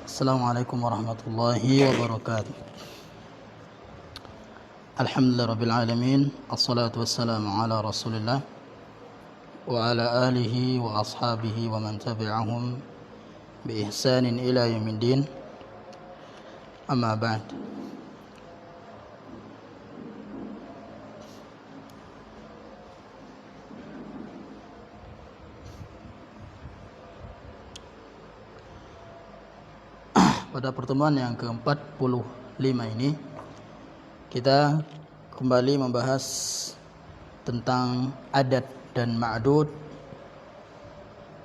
Assalamualaikum warahmatullahi wabarakatuh. Alhamdulillah rabbil alamin. Assalatu wassalamu ala Rasulillah wa ala alihi wa ashabihi wa man tabi'ahum bi ihsanin ila yaumiddin. Amma ba'd. Pada pertemuan yang ke-45 ini kita kembali membahas tentang adat dan ma'dud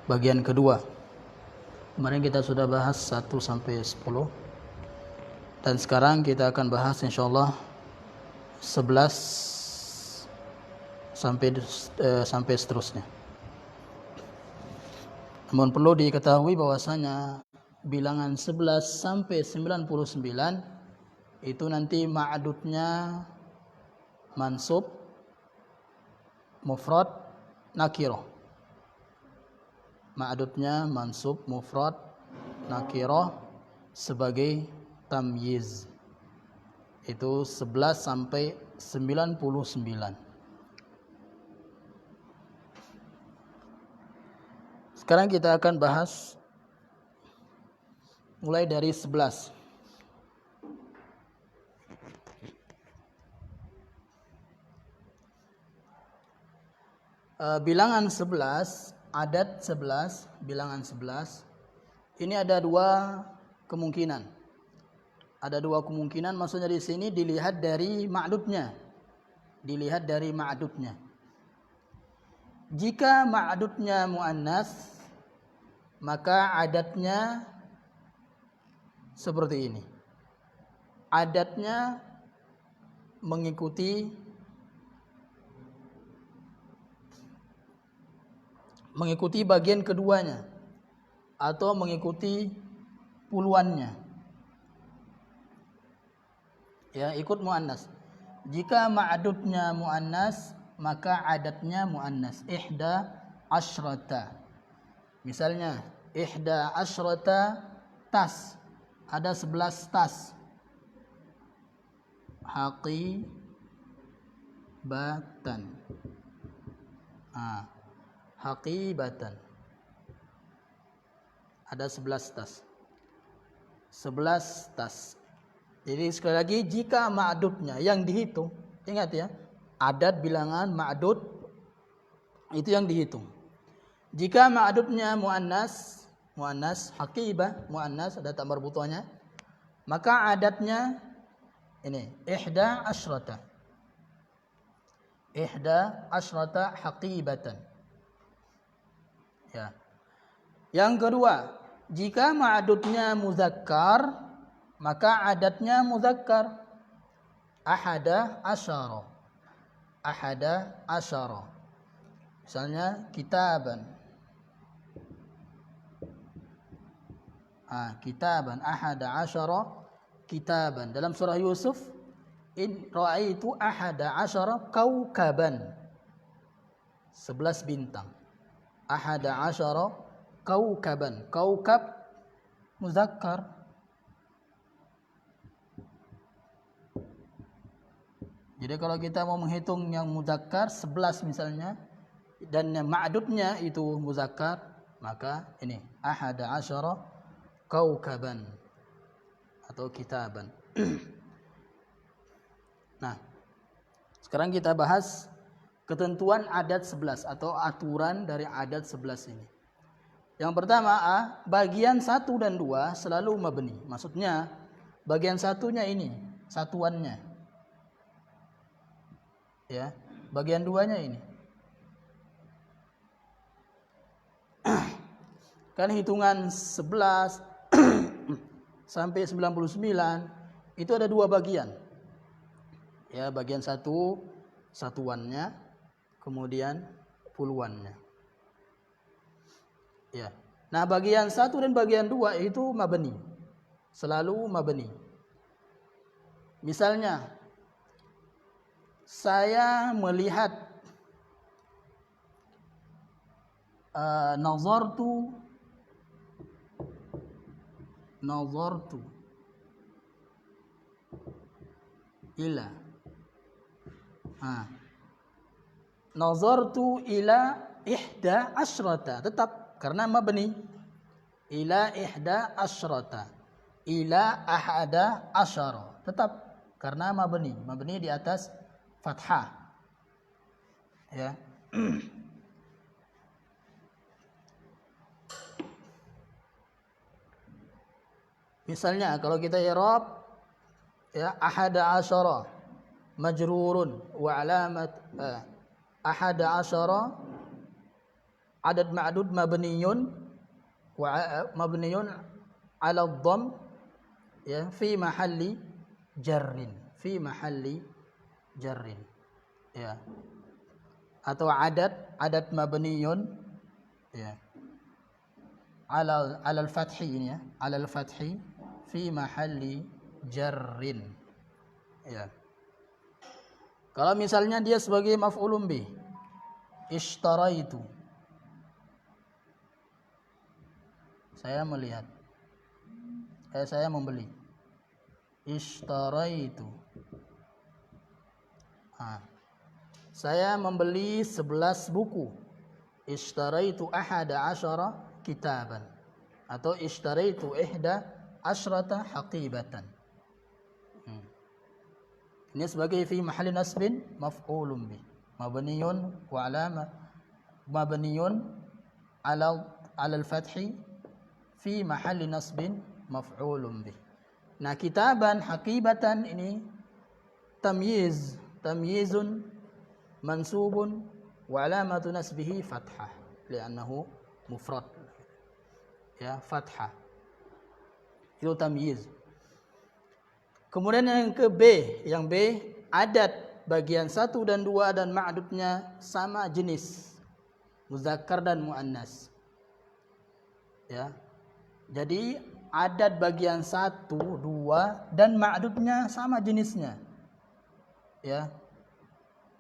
bagian kedua. Kemarin kita sudah bahas 1 sampai 10 dan sekarang kita akan bahas insyaallah 11 sampai seterusnya. Namun perlu diketahui bahwasanya bilangan 11 sampai 99 itu nanti ma'dudnya mansub, mufrad, nakirah. Ma'dudnya mansub, mufrad, nakirah sebagai tamyiz. Itu 11 sampai 99. Sekarang kita akan bahas mulai dari 11. Bilangan 11, adat 11, bilangan 11. Ini ada dua kemungkinan. Ada dua kemungkinan, maksudnya di sini dilihat dari ma'dudnya. Dilihat dari ma'dudnya. Jika ma'dudnya muannas, maka adatnya seperti ini. Adatnya mengikuti bagian keduanya atau mengikuti puluhannya. Ya, ikut muannas. Jika ma'dudnya muannas, maka adatnya muannas. Ihda asyrata. Misalnya, ihda asyrata tas. Ada 11 tas. Haqibatan. Haqibatan. Ada 11 tas. 11 tas. Jadi sekali lagi, jika ma'dudnya yang dihitung, ingat ya, adat bilangan ma'dud itu yang dihitung. Jika ma'dudnya muannas, haqibah, muannas, ada tak marbutohnya, maka adatnya ini, ihda asyrata. Ihda asyrata haqibatan. Ya. Yang kedua, jika ma'dudnya muzakkar, maka adatnya muzakkar. Ahada asyara. Ahada asyara. Misalnya kitaban. Kitaban, ahada asyara kitaban. Dalam surah Yusuf, in ra'aitu ahada asyara kaukaban. 11 bintang. Ahada asyara kaukaban. Kaukab muzakkar. Jadi kalau kita mau menghitung yang muzakkar 11 misalnya dan yang ma'dudnya itu muzakkar, maka ini ahada asyara kaukaban atau kitaban. Nah, sekarang kita bahas ketentuan adat 11 atau aturan dari adat 11 ini. Yang pertama, bagian 1 dan 2 selalu mabni. Maksudnya bagian satunya ini, satuannya. Ya, bagian 2-nya ini. Kan hitungan 11 sampai 99 itu ada dua bagian. Ya, bagian 1 satuannya, kemudian puluhannya. Ya. Nah, bagian 1 dan bagian 2 itu mabni. Selalu mabni. Misalnya, saya melihat nazartu nazartu ila. Nazartu ila ihda asyrata, tetap karena mabni. Ila ihda asyrata, ila ahada asyara, tetap karena mabni. Mabni di atas fathah. Ya. Misalnya kalau kita i'rab ya ahada asyara majrurun wa alamat ahada asyara adad ma'dud mabniyun wa mabniyun ala dhamm ya fi mahalli jarrin, fi mahalli jarrin ya, atau adad mabniyun ya ala al-fathi ini ya, ala al-fathi fi mahalli jarrin ya. Kalau misalnya dia sebagai maf'ulun bih, ishtaraitu, saya melihat, saya membeli. Ishtaraitu, saya membeli 11 buku. Ishtaraitu ahada asyara kitaban, atau ishtaraitu ihda asyrata haqibatan. Ini sebagai fi mahalli nasbin maf'ulun bih, mabniyun wa alama mabniyun ala al-fathi fi mahalli nasbin maf'ulun bih. Nah, kitaban haqibatan ini tamyizun mansubun wa alamatu nasbihi fathah li'annahu mufrad ya, fathah itu tamyiz. Kemudian yang ke B, yang B adat bagian 1 dan 2 dan ma'dudnya sama jenis, muzakkar dan muannas ya. Jadi adat bagian 1, 2 dan ma'dudnya sama jenisnya ya,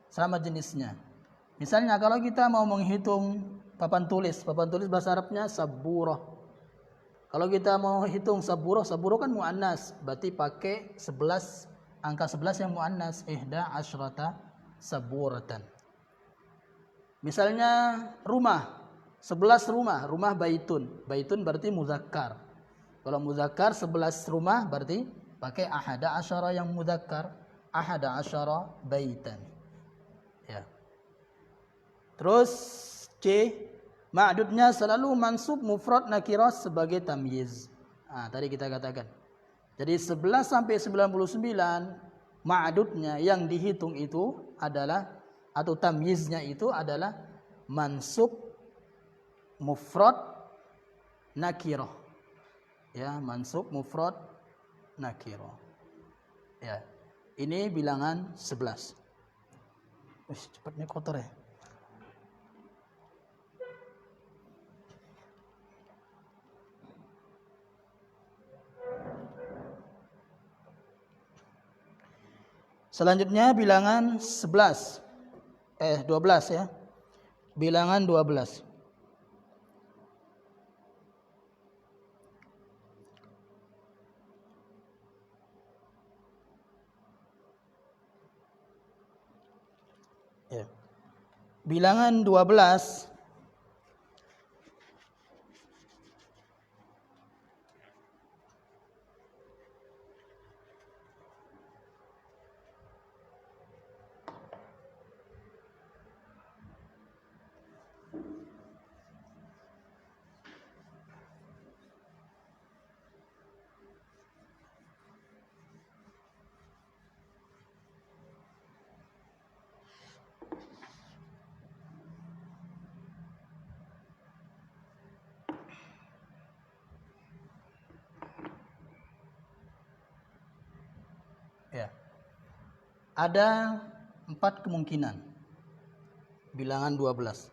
sama jenisnya. Misalnya kalau kita mau menghitung papan tulis bahasa Arabnya saburah. Kalau kita mau hitung saburah kan muannas, berarti pakai 11, angka 11 yang muannas, ihda asyrata saburatan. Misalnya rumah, 11 rumah baitun berarti muzakkar. Kalau muzakkar 11 rumah berarti pakai ahada asyara yang muzakkar, ahada asyara baitan ya. Terus C, ma'dudnya selalu mansub mufrad nakirah sebagai tamyiz. Tadi kita katakan. Jadi 11 sampai 99 ma'dudnya yang dihitung itu adalah, atau tamyiznya itu adalah mansub mufrad nakirah. Ya, mansub mufrad nakirah. Ya. Ini bilangan 11. Cepatnya kotor ya. Selanjutnya bilangan 12 ya. Bilangan 12. Ya. Bilangan 12 ya. Ada 4 kemungkinan bilangan 12.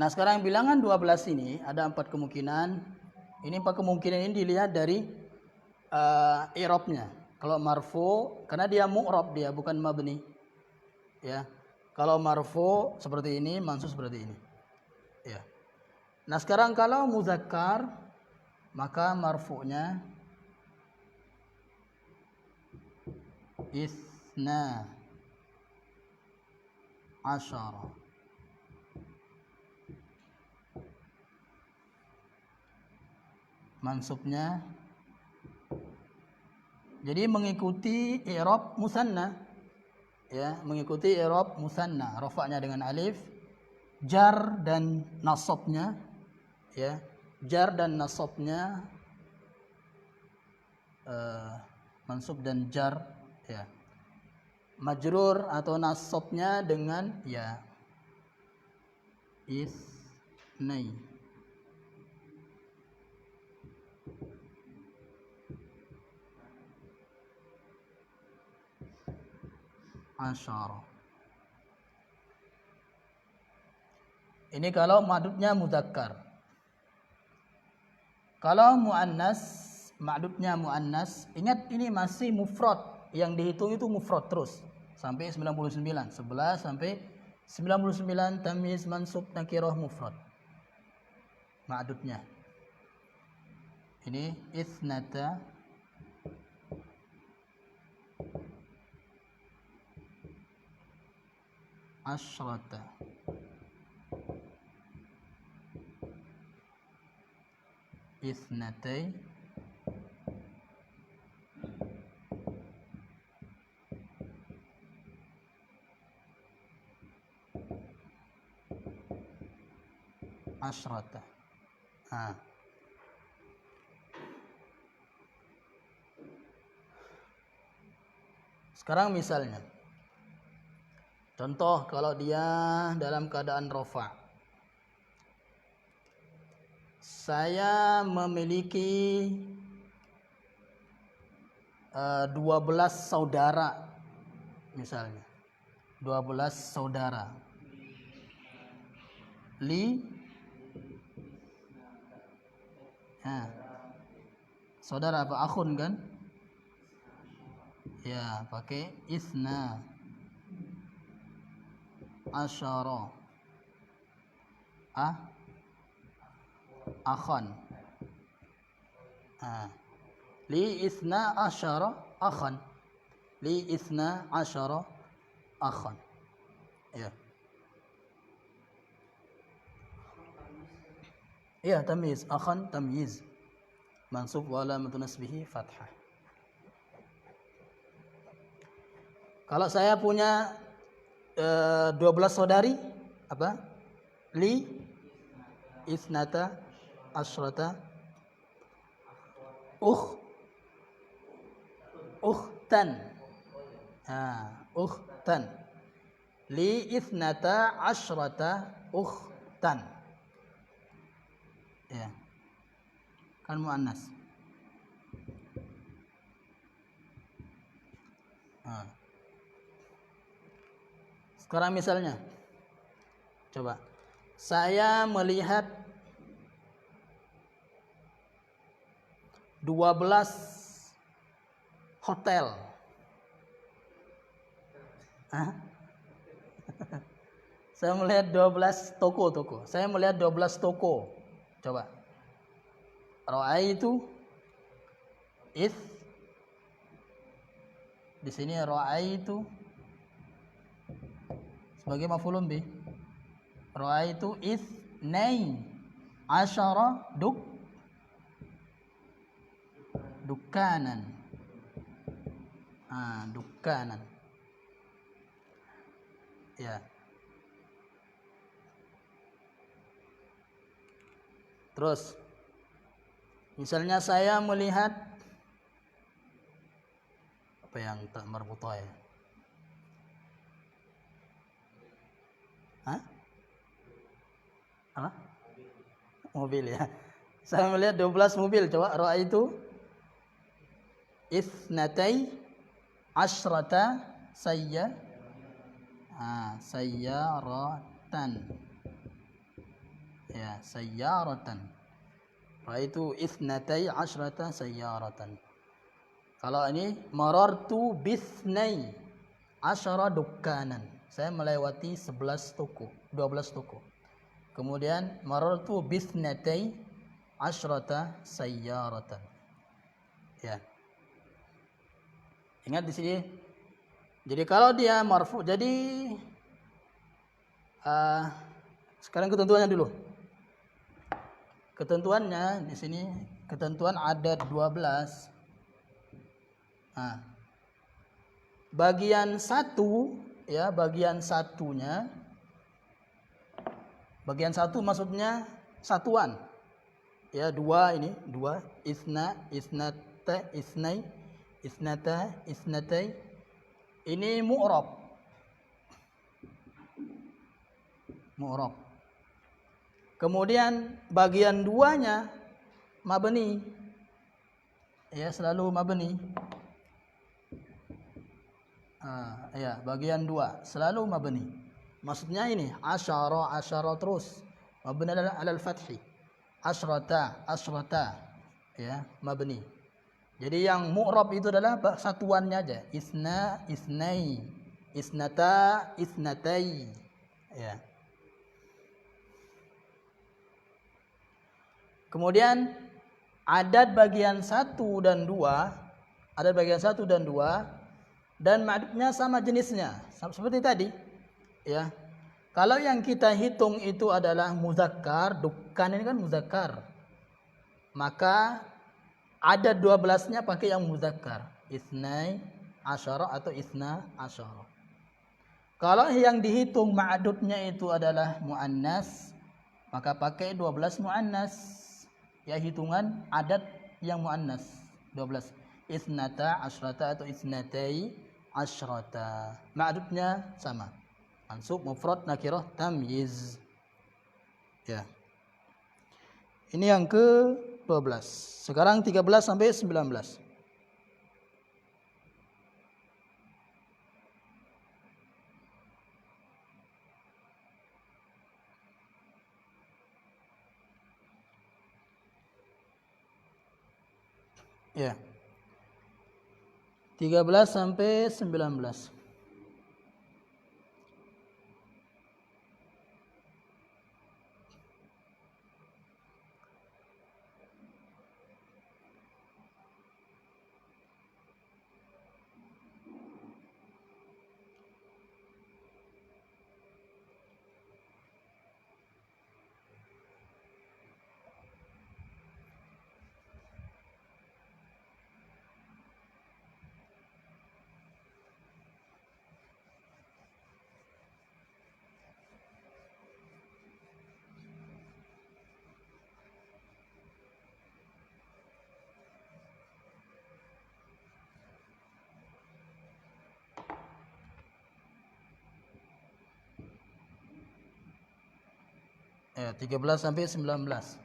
Nah, sekarang bilangan 12 ini ada 4 kemungkinan. Ini 4 kemungkinan ini dilihat dari i'rabnya. Kalau marfu, karena dia mu'rab, dia bukan mabni. Ya. Kalau marfu seperti ini, mansub seperti ini. Ya. Nah, sekarang kalau muzakkar, maka marfu'nya isna asyara. Mansubnya jadi mengikuti i'rab musanna, ya, mengikuti i'rab musanna, rafa'nya dengan alif, jar dan nasabnya, ya, jar dan nasabnya mansub dan jar, ya, majrur atau nasabnya dengan ya, isnai. Asyara. Ini kalau ma'dudnya mudzakkar. Kalau muannas, ma'dudnya muannas, ingat ini masih mufrad. Yang dihitung itu mufrad terus sampai 99. 11 sampai 99 tamyiz mansub nakirah mufrad. Ma'dudnya. Ini isnata asyrata. Isnatai asyrata. Nah. Sekarang misalnya, contoh kalau dia dalam keadaan rofa. Saya memiliki 12 saudara misalnya. 12 saudara. Nah, saudara apa? Akhun kan? Ya, pakai isna asyara. Akhan. Li isna asyara akhan. Li isna asyara akhan. Ya. Iya, tamyiz. Akhan tamyiz. Mansub wa alamatu nasbihi fathah. Kalau saya punya 12 saudari, apa? Li isnata asyrata ukhtan. Ukhtan. Li isnata asyrata ukhtan. Ya. Kan muannas. Sekarang misalnya, coba saya melihat 12 hotel. Saya melihat 12 toko-toko. Saya melihat 12 toko. Coba. Ra'aitu di sini ra'aitu sebagai maf'ulun bih. Ra'aitu itsnai asyara dukkanan. Dukkanan. Ya. Terus misalnya saya melihat apa yang tak marbutah ya? Apa? Mobil ya. Saya melihat 12 mobil. Coba ra'aitu itsnatai asyrata sayyaratan. Ya, sayyaratan. Ra'aitu itsnatai asyrata sayyaratan. Kalau ini marartu bithnai asyara dukkanan. Saya melewati 11 toko, 12 toko. Kemudian marartu bithnatay asyrata sayyaratan. Ya. Ingat di sini. Jadi kalau dia marfu, jadi sekarang ketentuannya dulu. Ketentuannya di sini ketentuan adat 12. Nah, bagian 1 ya, bagian satunya, bagian 1 maksudnya satuan. Ya, 2 ini, 2, isna, isnata, isnai, isnata, isnatai. Ini mu'rab. Mu'rab. Kemudian bagian 2-nya mabni. Ya, selalu mabni. Ya, bagian 2 selalu mabni. Maksudnya ini asyara, asyara terus mabni alal fathi. Asyrata, asyrata, ya, mabni. Jadi yang mu'rab itu adalah satuannya aja. Isna, isnai, isnata, isnatai. Ya. Kemudian adat bagian 1 dan 2, adat bagian 1 dan 2 dan ma'dudnya sama jenisnya, seperti tadi. Ya. Kalau yang kita hitung itu adalah muzakkar, dukkan ini kan muzakkar. Maka adat 12-nya pakai yang muzakkar, isnai asyara atau isna asyara. Kalau yang dihitung ma'dudnya itu adalah muannas, maka pakai 12 muannas. Ya, hitungan adat yang muannas 12. Isnata asyrata atau isnatai asyrata. Ma'dudnya sama. Mansub, mufrad, nakirah, tamyiz. Ya. Ini yang ke-12. Sekarang 13 sampai 19. Ya. 13 sampai 19. Ya, 13 sampai 19.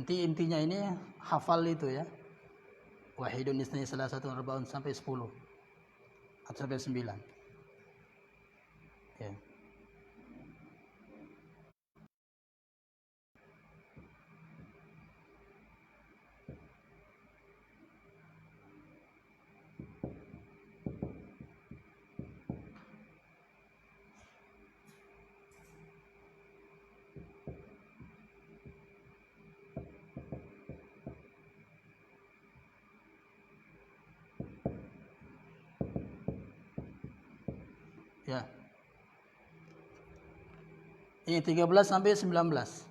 Intinya ini hafal itu ya. Wahidun isnai salasatun arba'un sampai 10 atau sampai 9. Ya. Ya. Ini 13 sampai 19.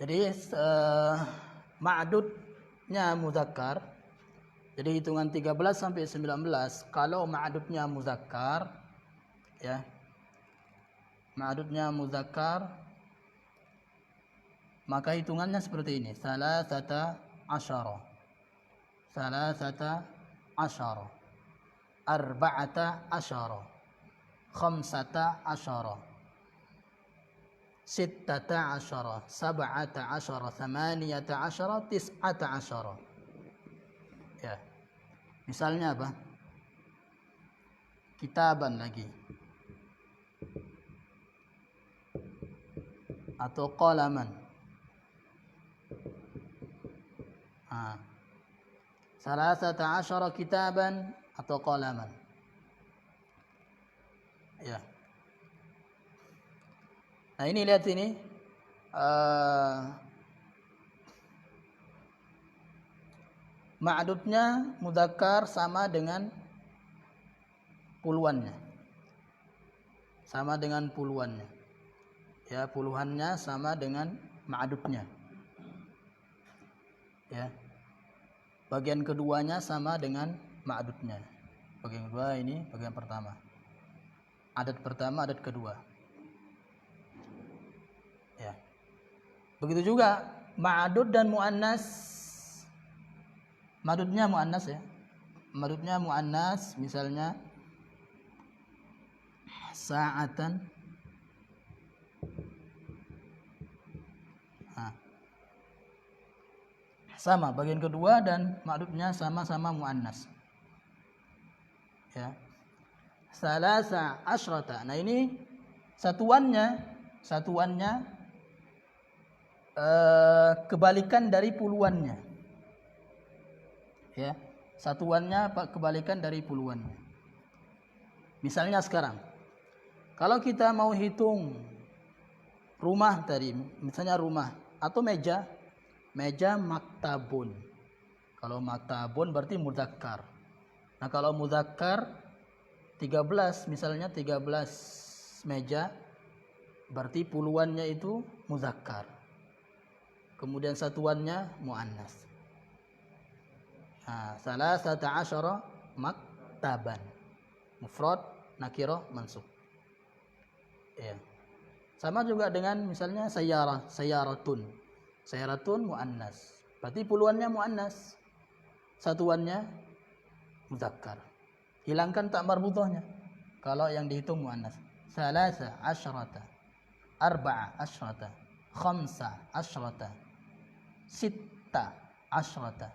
Jadi ma'dudnya muzakkar. Jadi hitungan 13 sampai 19 kalau ma'dudnya muzakkar ya. Ma'dudnya muzakkar maka hitungannya seperti ini. Salasata asyara. Salasata asyara. Arba'ata asyara. Khamsata asyara. Sittata asyara, sab'ata asyara, thamaniyata asyara, tis'ata asyara. Ya. Misalnya apa? Kitaban lagi. Atau qalaman. Salasata asyara kitaban atau qalaman. Ya. Nah ini lihat ini ma'dudnya mudzakkar sama dengan puluhannya. Sama dengan puluhannya. Ya, puluhannya sama dengan ma'dudnya. Ya. Bagian keduanya sama dengan ma'dudnya. Bagian kedua ini bagian pertama. Adat pertama, adat kedua. Ya. Begitu juga ma'dud dan muannas. Ma'dudnya muannas ya. Ma'dudnya muannas misalnya sa'atan. Sama bagian kedua dan ma'dudnya sama-sama muannas. Ya. Salasa asyrata. Nah ini satuannya kebalikan dari puluhannya. Ya, satuannya kebalikan dari puluhannya. Misalnya sekarang, kalau kita mau hitung rumah tadi, misalnya rumah atau meja maktabun. Kalau maktabun berarti mudzakkar. Nah, kalau mudzakkar 13 misalnya 13 meja berarti puluhannya itu mudzakkar. Kemudian satuannya muannas. Nah, salasata asyara maktaban. Mufrad, nakirah, mansub. Ya. Sama juga dengan misalnya sayaratun. Sayaratun muannas. Berarti puluhannya muannas. Satuannya mudzakkar. Hilangkan tak marbutahnya. Kalau yang dihitung muannas. Salasa asyrata. Arba'a asyrata. Khamsa asyrata. Sitta asyrata.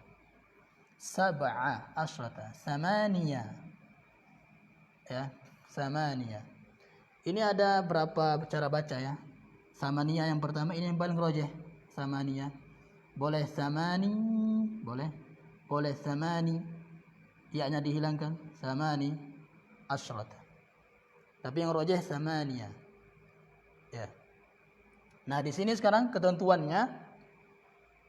Sab'a asyrata. Thamaniya. Ya, thamaniya. Ini ada berapa cara baca ya? Thamaniya yang pertama ini yang paling rajih. Thamaniya. Boleh thamani, boleh thamani. Ya-nya dihilangkan. Thamani asyrata. Tapi yang rajih thamaniya. Ya. Nah, di sini sekarang ketentuannya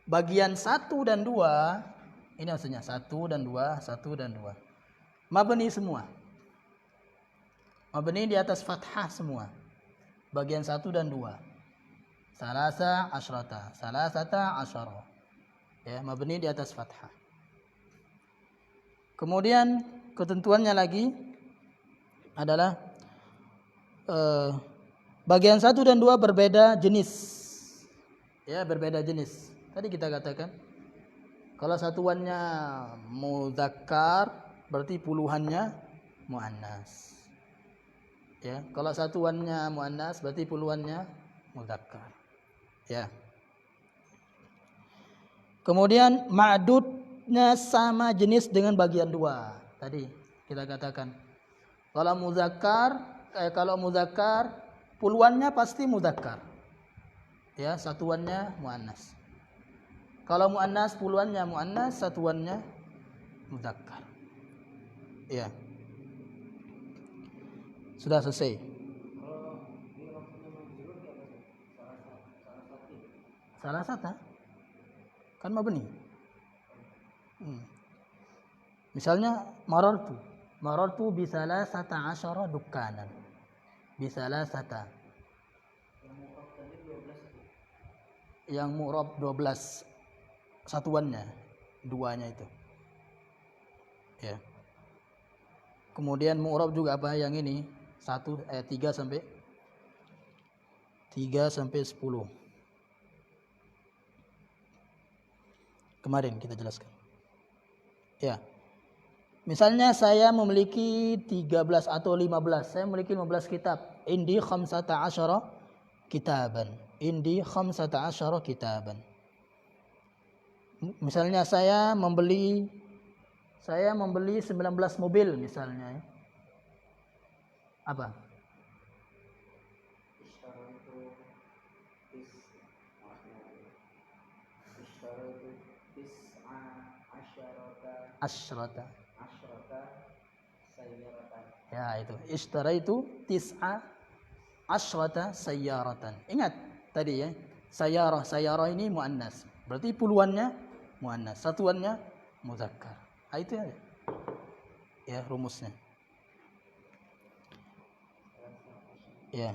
bagian 1 dan 2 Ini maksudnya 1 dan 2, 1 dan 2. Mabni semua. Mabni di atas fathah semua. Bagian 1 dan 2. Salasa asyrata, salasata asyara. Ya, mabni di atas fathah. Kemudian ketentuannya lagi adalah bagian 1 dan 2 berbeda jenis. Ya, berbeda jenis. Tadi kita katakan kalau satuannya mudzakkar berarti puluhannya muannas. Ya, kalau satuannya muannas berarti puluhannya mudzakkar. Ya. Kemudian ma'dudnya sama jenis dengan bagian 2. Tadi kita katakan kalau muzakkar puluhannya pasti mudzakkar. Ya, satuannya muannas. Kalau muannas puluhannya muannas, satuannya mudzakkar. Ya. Sudah selesai. Salah satu kan mabni. Misalnya marartu bi salasata asyara dukkanan. Bi salasata. Yang mu'rab 12 satuannya, duanya itu. Ya. Kemudian mu'rab juga apa yang ini? 3 sampai 10. Kemarin kita jelaskan. Ya. Misalnya saya memiliki 13 atau 15. Saya memiliki 15 kitab. Indi 15 kitaban. Indi 15 kitaban. Misalnya saya membeli 19 mobil misalnya. Apa? Asyrata sayyaratan. Ya, itu. Ishtaraitu tis'a asyrata sayyaratan. Ingat tadi ya. Sayyarah ini muannas. Berarti puluhannya muannas, satuannya mudzakkar. Itu ya. Ya, rumusnya. Ya.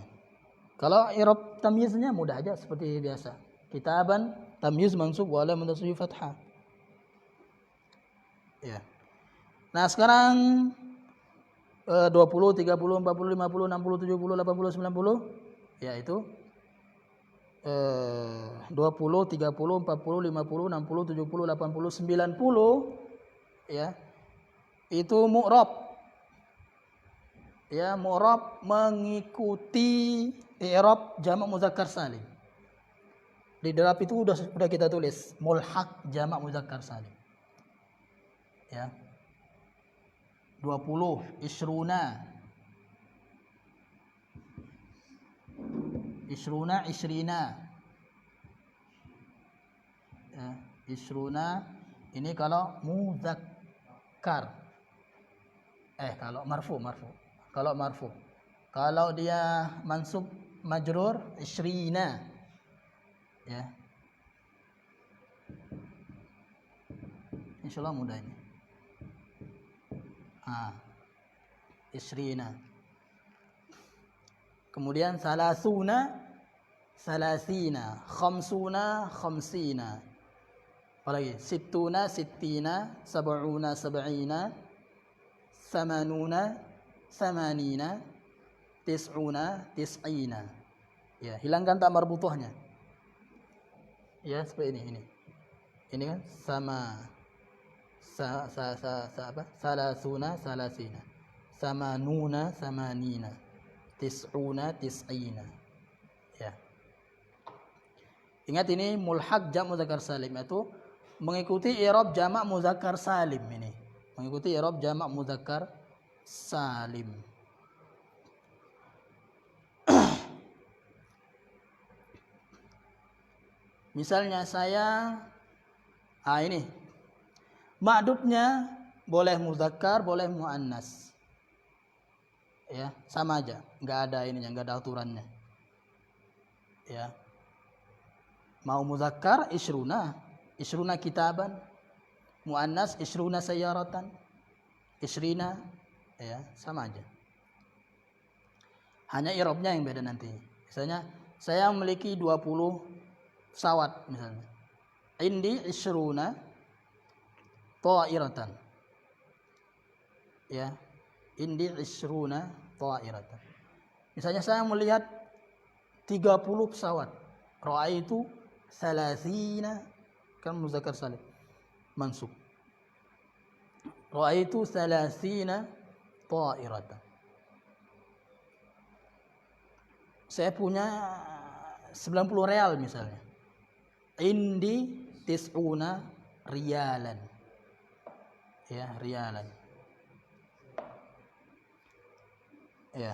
Kalau i'rab tamyiznya mudah aja seperti biasa. Kitaban tamyiz mansub wa lam tasrif fathah. Ya. Nah, sekarang 20, 30, 40, 50, 60, 70, 80, 90 yaitu 20, 30, 40, 50, 60, 70, 80, 90 ya. Itu mu'rab. Ya, mu'rab mengikuti i'rab jamak muzakkar salim. Di draf itu sudah kita tulis mulhaq jamak muzakkar salim. Ya. 20 isruna isrina ya, isruna ini kalau muzakkar kalau marfu kalau dia mansub majrur isrina ya. Insyaallah mudah ini. Isrina. Kemudian salasuna, salasina, khamsuna, khamsina. Apalagi sittuna, sittina, sab'una, sab'ina, samanuna, samanina, tis'una, tis'ina. Ya, hilangkan tak marbutuhnya. Ya, seperti ini. Ini kan sama salasuna, salasina. Samanuna, samanina. Tis'una, tis'ina. Ya. Ingat ini mulhaq jamak muzakkar salim itu mengikuti i'rab jamak muzakkar salim ini. Mengikuti i'rab jamak muzakkar salim. Misalnya saya ini ma'dudnya boleh muzakkar, boleh muannas. Ya, sama aja, enggak ada ininya, enggak ada aturannya. Ya. Mau muzakkar isruna kitaban. Muannas isruna sayyaratan. Isrina ya, sama aja. Hanya i'rabnya yang beda nanti. Misalnya saya memiliki 20 pesawat misalnya. Indi isruna ta'iratan. Ya. Indi isruna ta'iratan. Misalnya saya melihat 30 pesawat. Ra'aitu salasina, kan muzakkar salim mansub. Ra'aitu salasina ta'iratan. Saya punya 90 real misalnya. Indi tis'una riyalan. Ya, riyalan. Ya.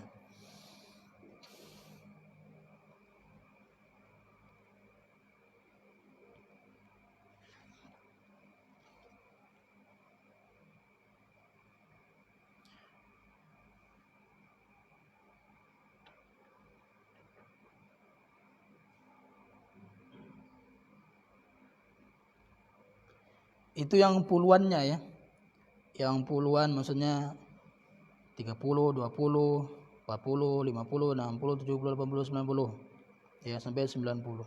Itu yang puluhannya ya. Yang puluhan maksudnya 30, 20, 40, 50, 60, 70, 80, 90. Ya, sampai 90.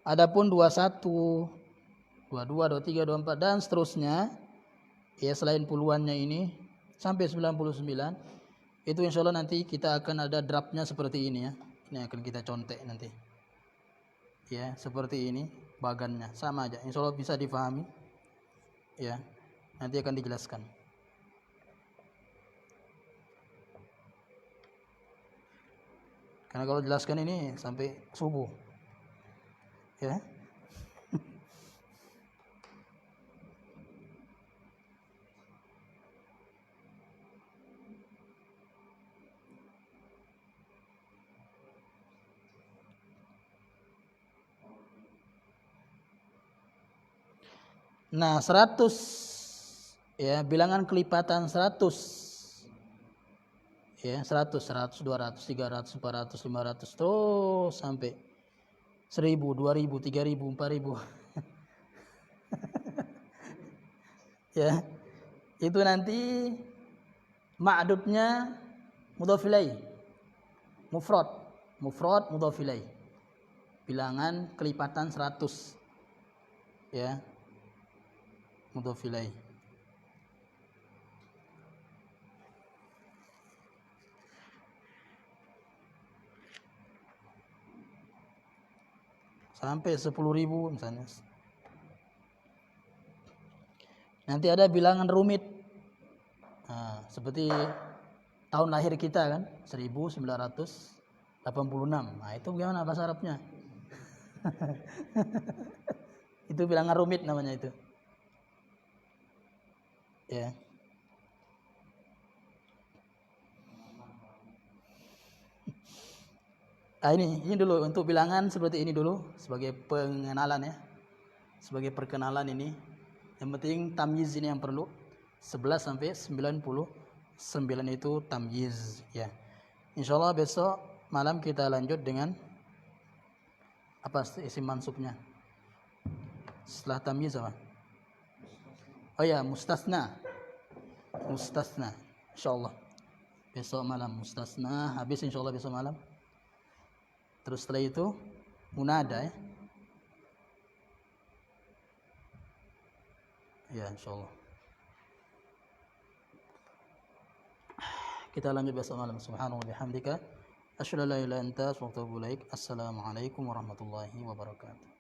Adapun 21, 22, 23, 24 dan seterusnya, ya selain puluhannya ini sampai 99, itu insya Allah nanti kita akan ada draftnya seperti ini ya. Ini akan kita contek nanti. Ya, seperti ini bagannya, sama aja. Insya Allah bisa difahami. Ya, nanti akan dijelaskan. Karena kalau jelaskan ini sampai subuh. Ya. Nah, 100 ya, bilangan kelipatan 100. Ya, 100, 100, 200, 300, 400, 500 terus sampai 1000, 2000, 3000, 4000. Ya. Itu nanti ma'dudnya mudhaf ilaih. Mufrad mudhaf ilaih. Bilangan kelipatan 100. Ya. Mudhaf ilaih. Sampai 10.000 misalnya. Nanti ada bilangan rumit. Nah, seperti tahun lahir kita kan, 1986. Nah, itu gimana bahasa Arabnya? Itu bilangan rumit namanya itu. Ya. Nah, ini dulu untuk bilangan seperti ini dulu sebagai pengenalan ya. Sebagai perkenalan ini. Yang penting tamyiz ini yang perlu. 11 sampai 99 itu tamyiz ya. Insyaallah besok malam kita lanjut dengan apa isim mansubnya. Setelah tamyiz apa? Oh ya, mustasna. Mustasna. Insyaallah. Besok malam mustasna habis insyaallah besok malam. Terus setelah itu munada ya. Ya, insyaallah. Kita lanjut besok malam. Subhanallahi wa bihamdika asyhadu an la ilaha illa anta astaghfiruka wa atubu ilaik. Assalamualaikum warahmatullahi wabarakatuh.